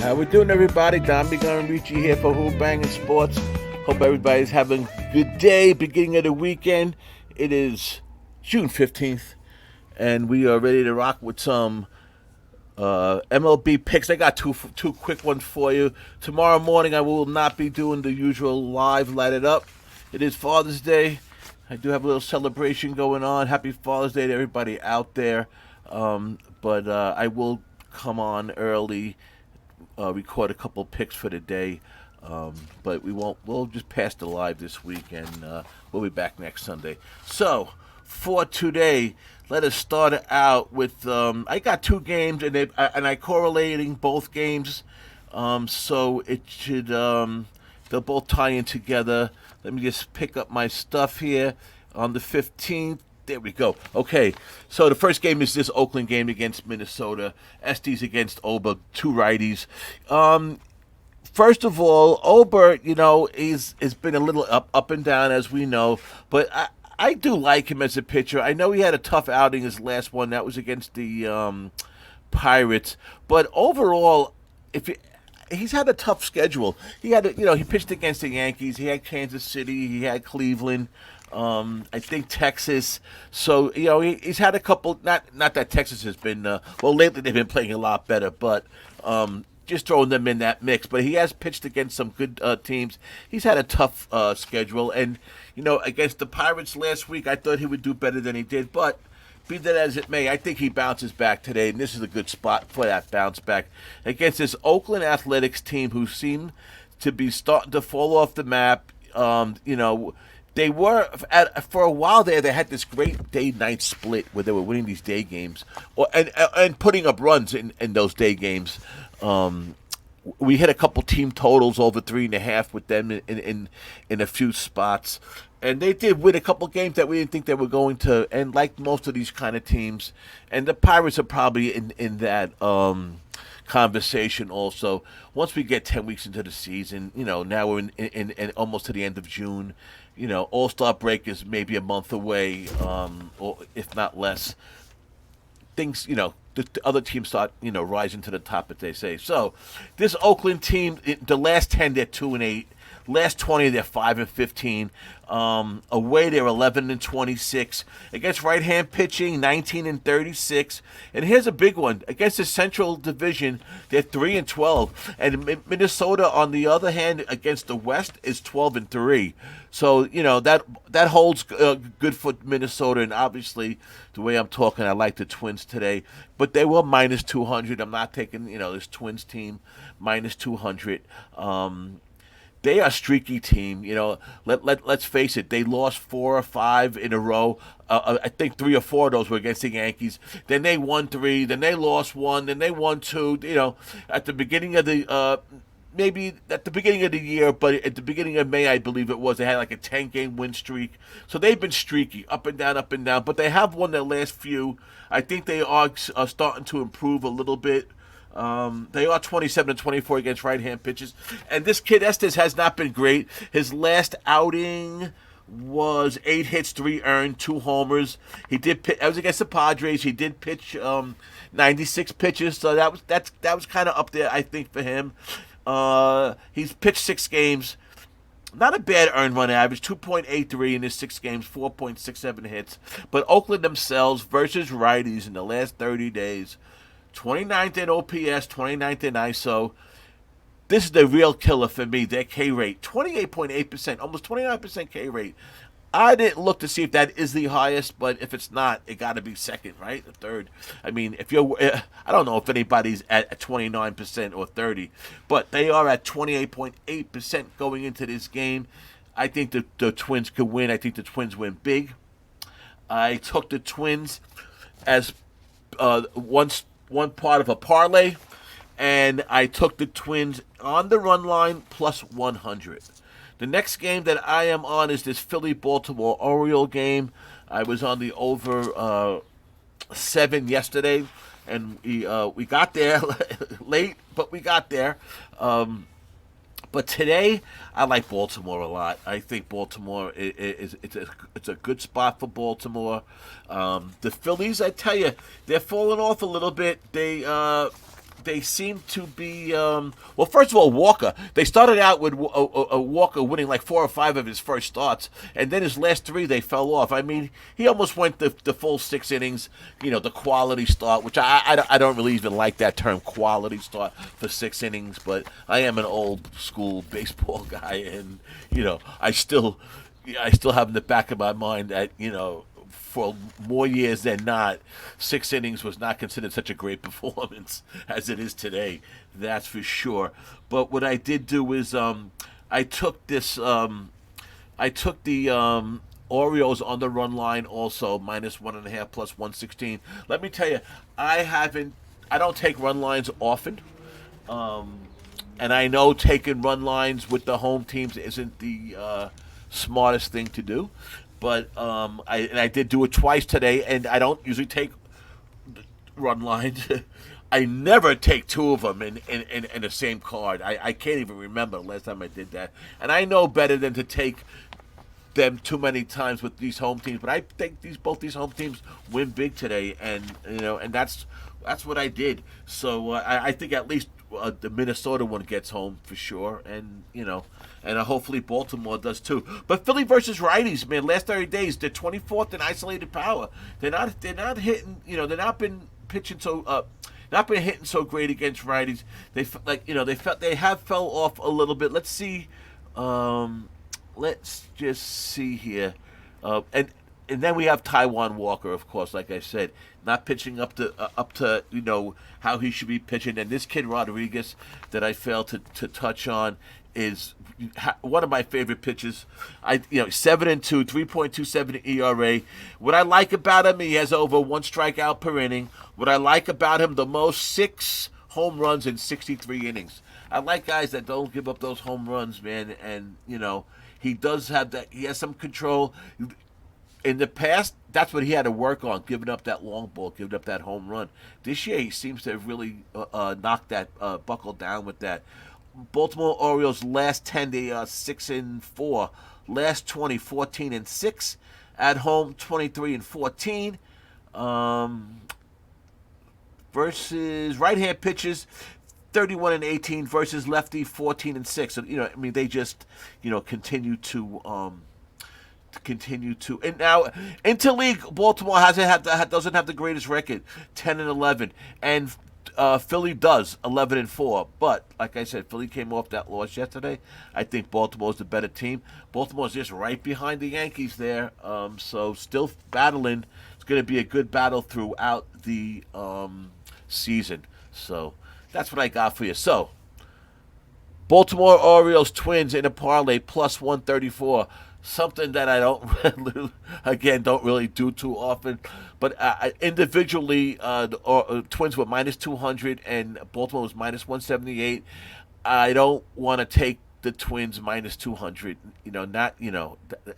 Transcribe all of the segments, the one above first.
How we doing, everybody? Dommy gonna reach you here for Who-Bangin Sports. Hope everybody's having a good day, beginning of the weekend. It is June 15th, and we are ready to rock with some MLB picks. I got two quick ones for you. Tomorrow morning, I will not be doing the usual live light it up. It is Father's Day. I do have a little celebration going on. Happy Father's Day to everybody out there. But I will come on early, record a couple picks for the day. But we won't. We'll just pass the live this week, and we'll be back next Sunday. So for today, let us start out with. I got two games, and I correlating both games, so it should. They'll both tie in together. Let me just pick up my stuff here on the 15th. There we go. Okay, so the first game is this Oakland game against Minnesota. Estes against Ober, two righties. First of all, Ober, has been a little up and down, as we know, but I do like him as a pitcher. I know he had a tough outing his last one. That was against the Pirates. But overall, he's had a tough schedule. He pitched against the Yankees. He had Kansas City. He had Cleveland. I think Texas. So he's had a couple. Not that Texas has been. Lately they've been playing a lot better, but just throwing them in that mix. But he has pitched against some good teams. He's had a tough schedule, and against the Pirates last week, I thought he would do better than he did. But be that as it may, I think he bounces back today, and this is a good spot for that bounce back against this Oakland Athletics team who seem to be starting to fall off the map. They were for a while there. They had this great day-night split where they were winning these day games, and putting up runs in those day games. We hit a couple team totals over 3.5 with them in a few spots, and they did win a couple games that we didn't think they were going to. And like most of these kind of teams, and the Pirates are probably in that conversation also. Once we get 10 weeks into the season, now we're in almost to the end of June. All-Star break is maybe a month away, or if not less. Things, the other teams start, rising to the top, as they say. So, this Oakland team, the last 10, they're 2-8. Last 20, they're 5-15. Away, they're 11-26. Against right-hand pitching, 19-36. And here's a big one: against the Central Division, they're 3-12. And Minnesota, on the other hand, against the West, is 12-3. So that holds good for Minnesota. And obviously, the way I'm talking, I like the Twins today. But they were minus 200. I'm not taking this Twins team minus 200. They are a streaky team. Let's face it. They lost 4 or 5 in a row. I think 3 or 4 of those were against the Yankees. Then they won 3. Then they lost 1. Then they won 2. At the beginning of the maybe at the beginning of the year, but at the beginning of May, I believe it was, they had like a 10-game win streak. So they've been streaky, up and down, up and down. But they have won their last few. I think they are starting to improve a little bit. They are 27-24 against right-hand pitches. And this kid Estes has not been great. His last outing was 8 hits, 3 earned, 2 homers. He did pitch, that was against the Padres. He did pitch 96 pitches, so that was kind of up there, I think, for him. He's pitched 6 games. Not a bad earned run average, 2.83 in his 6 games, 4.67 hits. But Oakland themselves versus righties in the last 30 days, 29th in OPS, 29th in ISO. This is the real killer for me, their K rate. 28.8%, almost 29% K rate. I didn't look to see if that is the highest, but if it's not, it got to be second, right? Or third. I mean, I don't know if anybody's at 29% or 30%, but they are at 28.8% going into this game. I think the Twins could win. I think the Twins win big. I took the Twins as one part of a parlay, and I took the Twins on the run line plus 100. The next game that I am on is this Philly-Baltimore Oriole game. I was on the over 7 yesterday, and we got there late, but we got there. But today, I like Baltimore a lot. I think Baltimore is a good spot for Baltimore. The Phillies, I tell you, they're falling off a little bit. they seem to be well. First of all, Walker. They started out with Walker winning like 4 or 5 of his first starts, and then his last 3 they fell off. I mean, he almost went the full 6 innings. The quality start, which I don't really even like that term, quality start for 6 innings. But I am an old school baseball guy, and I still have in the back of my mind that for more years than not, 6 innings was not considered such a great performance as it is today. That's for sure. But what I did do is I took the Orioles on the run line also -1.5 plus 116. Let me tell you, I don't take run lines often. And I know taking run lines with the home teams isn't the smartest thing to do. But I did do it twice today, and I don't usually take run lines. I never take 2 of them in the same card. I can't even remember the last time I did that. And I know better than to take them too many times with these home teams. But I think both these home teams win big today, and that's what I did. So I think at least the Minnesota one gets home for sure, and hopefully Baltimore does too. But Philly versus righties, man. Last 30 days, they're 24th in isolated power. They're not hitting. They're not been pitching so. Not been hitting so great against righties. They have fell off a little bit. Let's see. Let's just see here, and then we have Taijuan Walker, of course. Like I said, not pitching up to how he should be pitching. And this kid Rodriguez that I failed to touch on is one of my favorite pitchers. 7-2, 3.27 ERA. What I like about him, he has over 1 strikeout per inning. What I like about him the most, 6 home runs in 63 innings. I like guys that don't give up those home runs, man. And he does have that. He has some control. In the past, that's what he had to work on, giving up that long ball, giving up that home run. This year, he seems to have really knocked that buckle down with that. Baltimore Orioles last 10, they are 6-4. Last 20, 14-6. At home, 23-14. Versus right-hand pitchers, 31-18 versus lefty, 14-6. So they just continue to. And now interleague, Baltimore doesn't have the greatest record, 10-11, and Philly does 11-4. But like I said, Philly came off that loss yesterday. I think Baltimore's the better team. Baltimore's just right behind the Yankees there, so still battling. It's going to be a good battle throughout the season. So that's what I got for you. So Baltimore Orioles Twins in a parlay plus 134. Something that I don't really do too often. But individually, the Twins were -200 and Baltimore was -178. I don't want to take the Twins -200.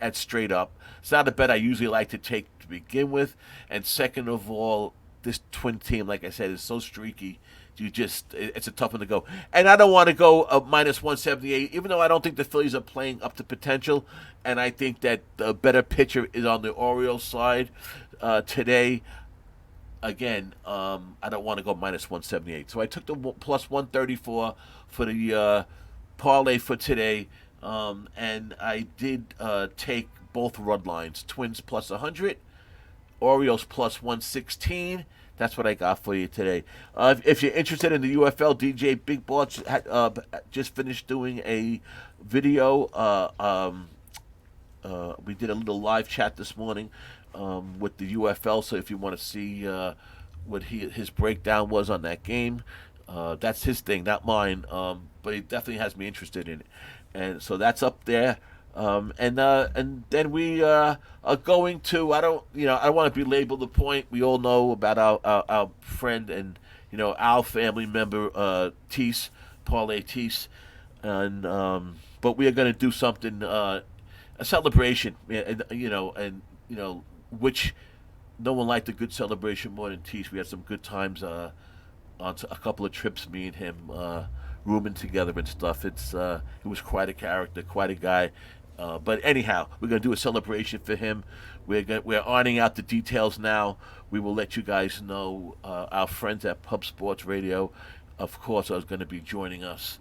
That's straight up. It's not a bet I usually like to take to begin with. And second of all, this Twin team, like I said, is so streaky. It's a tough one to go. And I don't want to go -178, even though I don't think the Phillies are playing up to potential. And I think that the better pitcher is on the Orioles side today. Again, I don't want to go -178. So I took the plus 134 for the parlay for today. And I did take both run lines. Twins plus 100, Orioles plus 116. That's what I got for you today. If you're interested in the UFL, DJ Big Balt just finished doing a video. We did a little live chat this morning with the UFL. So if you want to see what his breakdown was on that game, that's his thing, not mine. But he definitely has me interested in it, and so that's up there. And then we are going to. I don't want to belabor the point. We all know about our friend and our family member Tease, Parlay Tease, and but we are going to do something, a celebration, which no one liked a good celebration more than Tease. We had some good times on a couple of trips, me and him rooming together and stuff. He was quite a character, quite a guy. But anyhow, we're going to do a celebration for him. We're ironing out the details now. We will let you guys know, our friends at Pub Sports Radio. of course, is going to be joining us.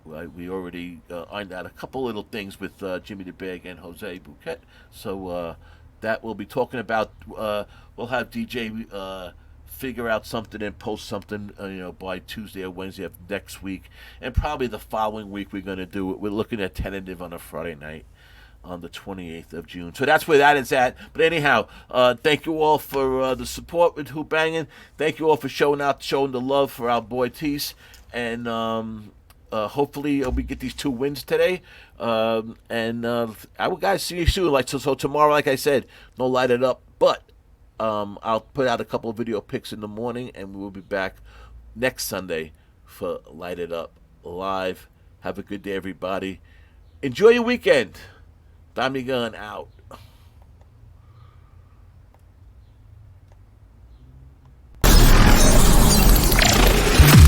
We already ironed out a couple little things with Jimmy the Bag and Jose Bouquet. So that we'll be talking about. We'll have DJ figure out something and post something, by Tuesday or Wednesday of next week, and probably the following week we're going to do it. We're looking at tentative on a Friday night on the 28th of June. So that's where that is at. But anyhow, thank you all for the support with Who-Bangin. Thank you all for showing the love for our boy Tease. And hopefully we get these 2 wins today. And I will guys see you soon. So tomorrow, like I said, no light it up. But I'll put out a couple of video pics in the morning, and we'll be back next Sunday for Light It Up Live. Have a good day, everybody. Enjoy your weekend. Dommy Gun out.